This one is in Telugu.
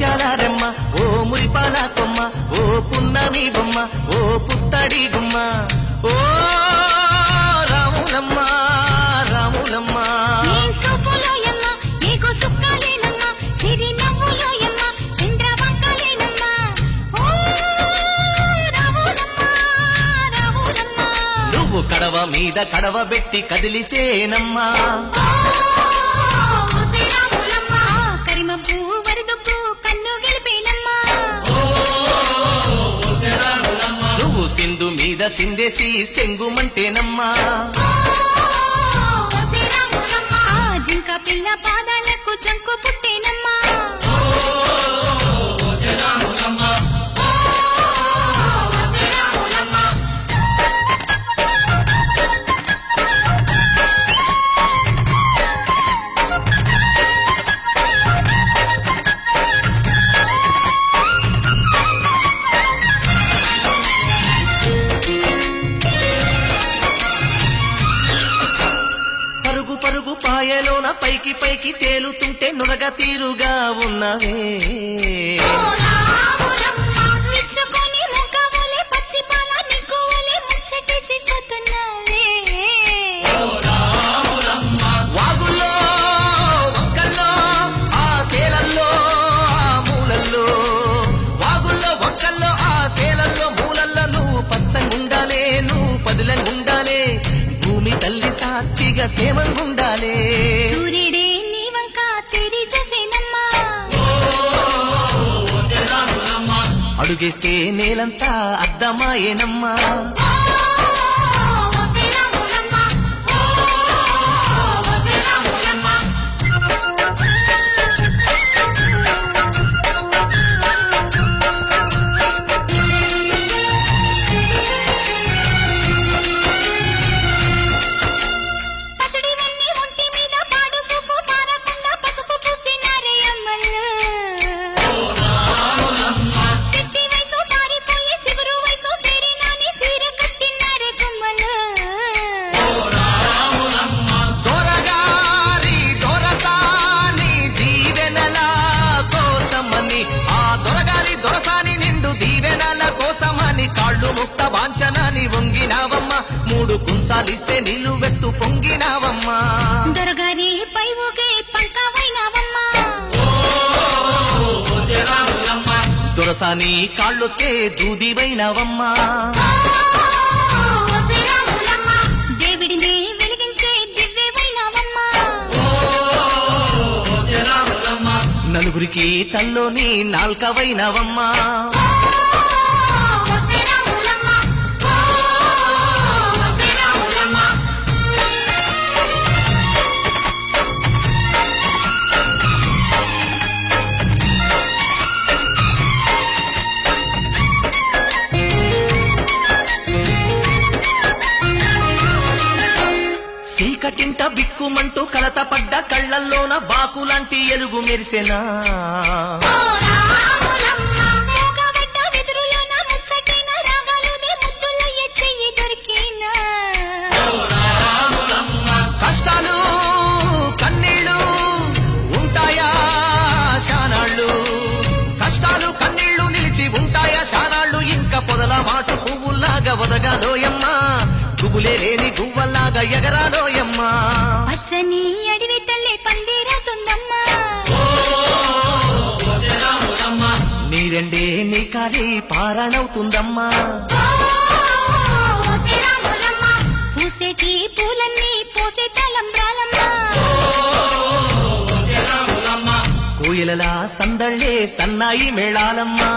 ముత్యాల రెమ్మ ఓ మురిపాల కొమ్మ ఓ పున్నమి బొమ్మ ఓ పుత్తడి గుమ్మ ఓ రాములమ్మ రాములమ్మ నువ్వు కడవ మీద కడవ పెట్టి కదిలితేనమ్మా నువ్వు సింధు మీద సిందేసి సెంగుమంటేనమ్మా జింక పిల్ల పాదాలకు జంకు పుట్టేనమ్మా పాయలోన పైకి పైకి తేలుతుంటే నురగ తీరుగా ఉన్నవే వాగుల్లో ఒక్కల్లో ఆ సేలల్లో ఆ మూలల్లో వాగుల్లో ఒక్కల్లో ఆ సేలల్లో మూలల్లో నువ్వు పచ్చంగుండాలే నువ్వు పదులంగుండాలే భూమి తల్లి సాక్షిగా సేమంగుండాలే సూర్యుడే నీ వంక తిరిగి చూసేనమ్మా అడుగేస్తే నేలంతా అద్దమాయేనమ్మా ముక్త వాంఛనాన్ని వంగినావమ్మా మూడు కుంసాలిస్తే నీళ్లు వెత్తు పొంగినావమ్మా దొరగారి పై ఊగే పంకవైనావమ్మా దొరసాని కాళ్ళొత్తే దూదివైనావమ్మా దేవుడిని వెలిగించే దివ్యవైనావమ్మా నలుగురికి తల్లోని నాల్కవైనావమ్మా చీకటింట బిక్కుమంటూ కలత పడ్డ కళ్ళల్లోన బాకులాంటి ఎలుగు మెరిసెనా కష్టాలు కన్నీళ్ళు ఉంటాయా శానాళ్ళు కష్టాలు కన్నీళ్లు నిలిచి ఉంటాయా శానాళ్ళు ఇంకా పొదల మాటు పువ్వుల్లాగా వదగాలోయమ్మా గుబులే లేని గువ్వల్లాగా ఎగరాలోయమ్మా అచ్చని అడివి తల్లి పందిరవుతుందమ్మా నీరెండే నీ కాలి పారాణవుతుందమ్మా పూసేటి పూలన్నీ పోసే తలంబ్రాలమ్మా కోయిలలా సందళ్ళే సన్నాయి మేళాలమ్మా